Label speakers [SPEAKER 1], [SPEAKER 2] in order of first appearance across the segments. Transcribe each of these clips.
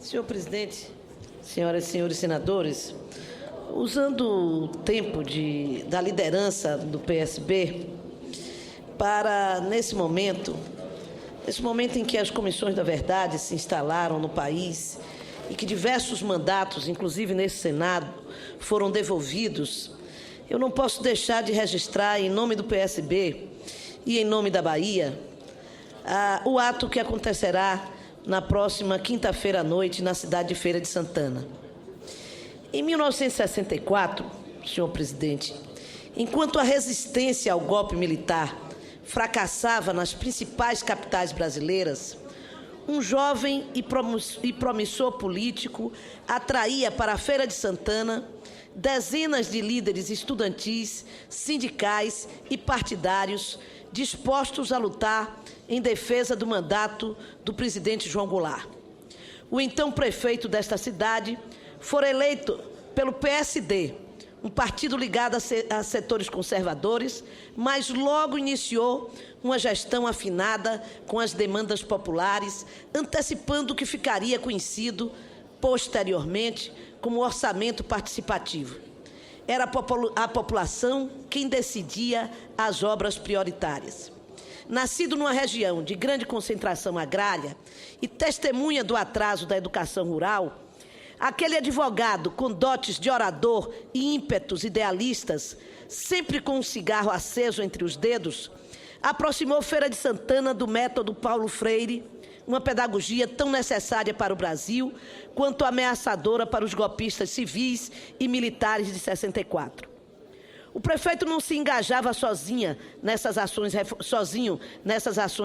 [SPEAKER 1] Senhor presidente, senhoras e senhores senadores, usando o tempo da liderança do PSB para, nesse momento em que as comissões da verdade se instalaram no país e que diversos mandatos, inclusive nesse Senado, foram devolvidos, eu não posso deixar de registrar, em nome do PSB e em nome da Bahia, o ato que acontecerá na próxima quinta-feira à noite na cidade de Feira de Santana. Em 1964, senhor presidente, enquanto a resistência ao golpe militar fracassava nas principais capitais brasileiras, um jovem e promissor político atraía para a Feira de Santana dezenas de líderes estudantis, sindicais e partidários dispostos a lutar em defesa do mandato do presidente João Goulart. O então prefeito desta cidade foi eleito pelo PSD, um partido ligado a setores conservadores, mas logo iniciou uma gestão afinada com as demandas populares, antecipando o que ficaria conhecido posteriormente como orçamento participativo. Era a população quem decidia as obras prioritárias. Nascido numa região de grande concentração agrária e testemunha do atraso da educação rural, aquele advogado com dotes de orador e ímpetos idealistas, sempre com um cigarro aceso entre os dedos, aproximou Feira de Santana do método Paulo Freire, uma pedagogia tão necessária para o Brasil quanto ameaçadora para os golpistas civis e militares de 64. O prefeito não se engajava sozinho nessas ações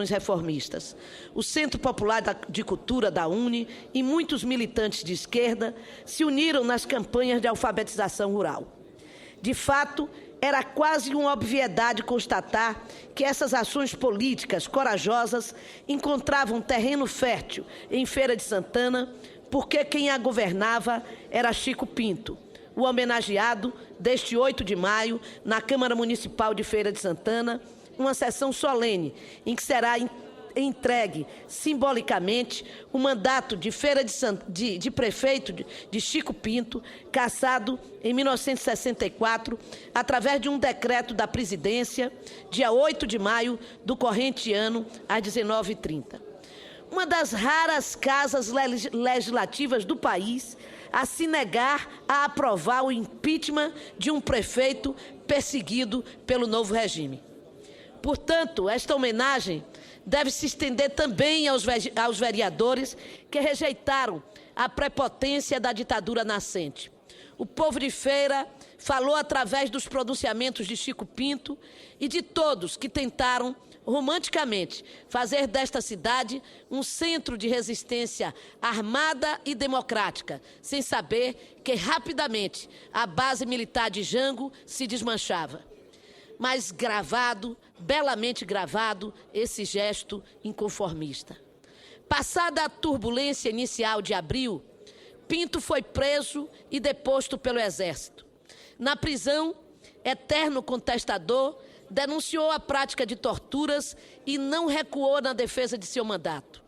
[SPEAKER 1] reformistas. O Centro Popular de Cultura da UNE e muitos militantes de esquerda se uniram nas campanhas de alfabetização rural. De fato, era quase uma obviedade constatar que essas ações políticas corajosas encontravam terreno fértil em Feira de Santana, porque quem a governava era Chico Pinto, o homenageado deste 8 de maio, na Câmara Municipal de Feira de Santana, uma sessão solene em que será entregue simbolicamente o mandato de prefeito de Chico Pinto, cassado em 1964, através de um decreto da presidência, dia 8 de maio do corrente ano, às 19h30. Uma das raras casas legislativas do país a se negar a aprovar o impeachment de um prefeito perseguido pelo novo regime. Portanto, esta homenagem deve se estender também aos vereadores que rejeitaram a prepotência da ditadura nascente. O povo de Feira falou através dos pronunciamentos de Chico Pinto e de todos que tentaram romanticamente fazer desta cidade um centro de resistência armada e democrática, sem saber que rapidamente a base militar de Jango se desmanchava. Mas belamente gravado, esse gesto inconformista. Passada a turbulência inicial de abril, Pinto foi preso e deposto pelo Exército. Na prisão, eterno contestador, denunciou a prática de torturas e não recuou na defesa de seu mandato.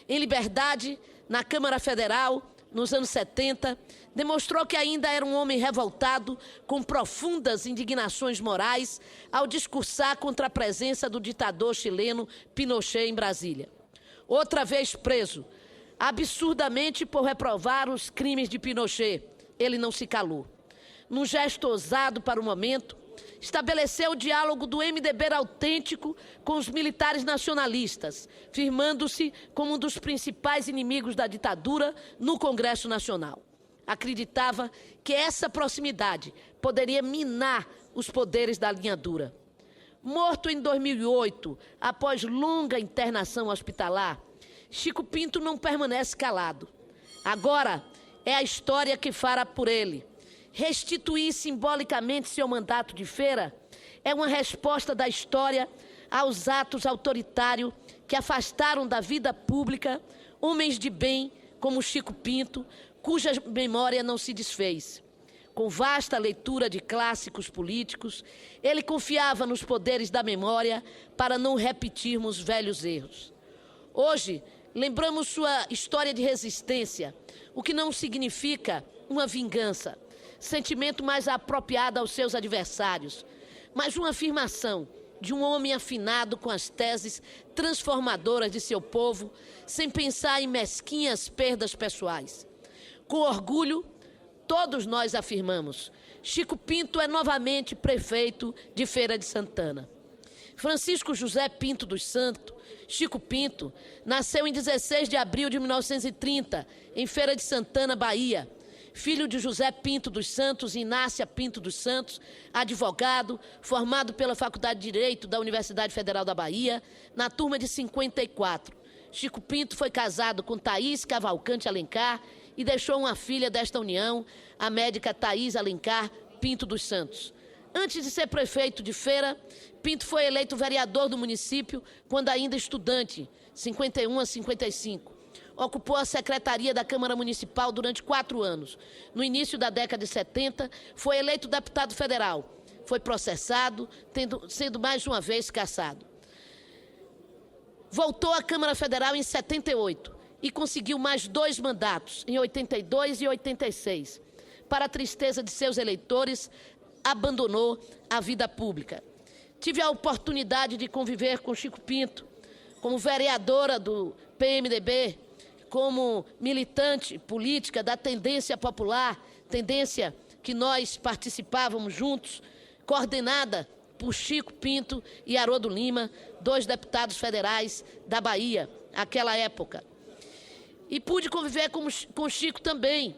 [SPEAKER 1] Em liberdade, na Câmara Federal, nos anos 70, demonstrou que ainda era um homem revoltado, com profundas indignações morais, ao discursar contra a presença do ditador chileno Pinochet em Brasília. Outra vez preso, absurdamente por reprovar os crimes de Pinochet, ele não se calou. Num gesto ousado para o momento, estabeleceu o diálogo do MDB autêntico com os militares nacionalistas, firmando-se como um dos principais inimigos da ditadura no Congresso Nacional. Acreditava que essa proximidade poderia minar os poderes da linha dura. Morto em 2008, após longa internação hospitalar, Chico Pinto não permanece calado. Agora é a história que fará por ele. Restituir simbolicamente seu mandato de Feira é uma resposta da história aos atos autoritários que afastaram da vida pública homens de bem como Chico Pinto, cuja memória não se desfez. Com vasta leitura de clássicos políticos, ele confiava nos poderes da memória para não repetirmos velhos erros. Hoje, lembramos sua história de resistência, o que não significa uma vingança, sentimento mais apropriado aos seus adversários, mas uma afirmação de um homem afinado com as teses transformadoras de seu povo, sem pensar em mesquinhas perdas pessoais. Com orgulho, todos nós afirmamos: Chico Pinto é novamente prefeito de Feira de Santana. Francisco José Pinto dos Santos, Chico Pinto, nasceu em 16 de abril de 1930, em Feira de Santana, Bahia. Filho de José Pinto dos Santos e Inácia Pinto dos Santos, advogado, formado pela Faculdade de Direito da Universidade Federal da Bahia, na turma de 54. Chico Pinto foi casado com Thaís Cavalcante Alencar e deixou uma filha desta união, a médica Thaís Alencar Pinto dos Santos. Antes de ser prefeito de Feira, Pinto foi eleito vereador do município quando ainda estudante, 51 a 55. Ocupou a secretaria da Câmara Municipal durante 4 anos. No início da década de 70, foi eleito deputado federal. Foi processado, sendo mais uma vez cassado. Voltou à Câmara Federal em 78 e conseguiu mais 2 mandatos, em 82 e 86. Para a tristeza de seus eleitores, abandonou a vida pública. Tive a oportunidade de conviver com Chico Pinto, como vereadora do PMDB, como militante política da Tendência Popular, tendência que nós participávamos juntos, coordenada por Chico Pinto e Haroldo Lima, 2 deputados federais da Bahia, naquela época. E pude conviver com Chico também,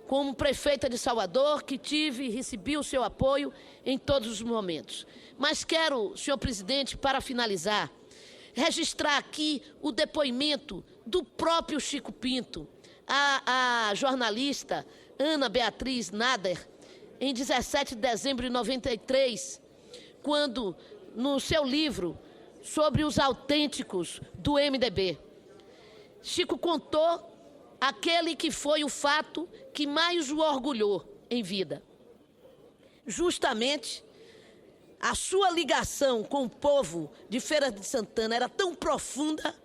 [SPEAKER 1] como prefeita de Salvador, que tive e recebi o seu apoio em todos os momentos. Mas quero, senhor presidente, para finalizar, registrar aqui o depoimento do próprio Chico Pinto, a jornalista Ana Beatriz Nader, em 17 de dezembro de 93, quando, no seu livro sobre os autênticos do MDB, Chico contou aquele que foi o fato que mais o orgulhou em vida. Justamente, a sua ligação com o povo de Feira de Santana era tão profunda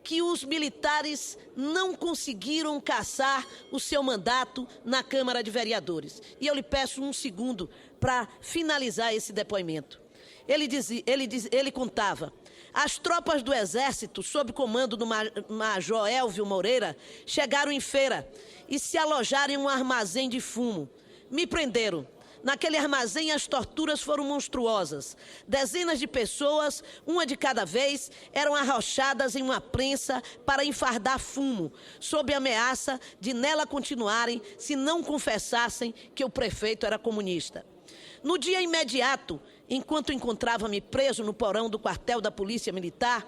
[SPEAKER 1] que os militares não conseguiram cassar o seu mandato na Câmara de Vereadores. E eu lhe peço um segundo para finalizar esse depoimento. Ele contava: as tropas do Exército, sob comando do Major Elvio Moreira, chegaram em Feira e se alojaram em um armazém de fumo. Me prenderam. Naquele armazém, as torturas foram monstruosas. Dezenas de pessoas, uma de cada vez, eram arrochadas em uma prensa para enfardar fumo, sob ameaça de nela continuarem se não confessassem que o prefeito era comunista. No dia imediato, enquanto encontrava-me preso no porão do quartel da Polícia Militar,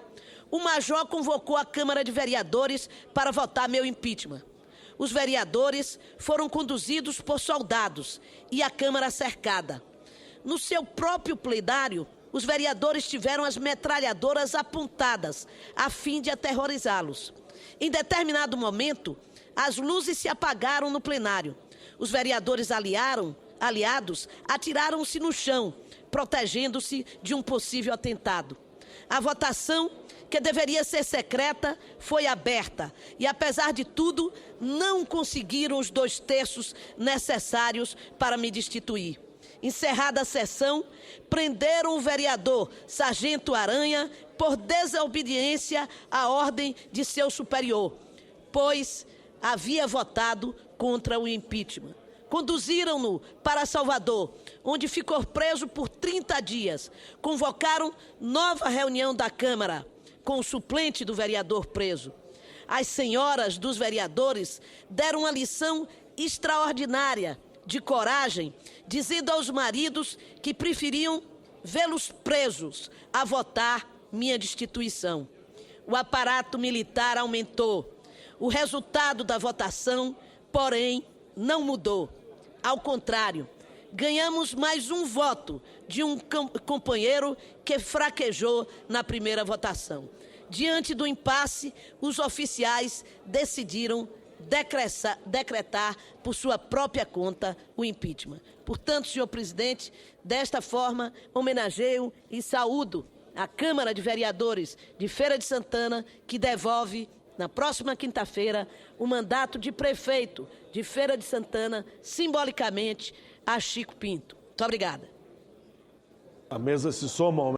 [SPEAKER 1] o major convocou a Câmara de Vereadores para votar meu impeachment. Os vereadores foram conduzidos por soldados e a Câmara cercada. No seu próprio plenário, os vereadores tiveram as metralhadoras apontadas, a fim de aterrorizá-los. Em determinado momento, as luzes se apagaram no plenário. Os vereadores aliados atiraram-se no chão, protegendo-se de um possível atentado. A votação, que deveria ser secreta, foi aberta e, apesar de tudo, não conseguiram os 2/3 necessários para me destituir. Encerrada a sessão, prenderam o vereador Sargento Aranha por desobediência à ordem de seu superior, pois havia votado contra o impeachment. Conduziram-no para Salvador, onde ficou preso por 30 dias. Convocaram nova reunião da Câmara, com o suplente do vereador preso. As senhoras dos vereadores deram uma lição extraordinária de coragem, dizendo aos maridos que preferiam vê-los presos a votar minha destituição. O aparato militar aumentou. O resultado da votação, porém, não mudou. Ao contrário, ganhamos mais um voto de um companheiro que fraquejou na primeira votação. Diante do impasse, os oficiais decidiram decretar por sua própria conta o impeachment. Portanto, senhor presidente, desta forma, homenageio e saúdo a Câmara de Vereadores de Feira de Santana, que devolve na próxima quinta-feira, o mandato de prefeito de Feira de Santana, simbolicamente, a Chico Pinto. Muito obrigada.
[SPEAKER 2] A mesa se soma ao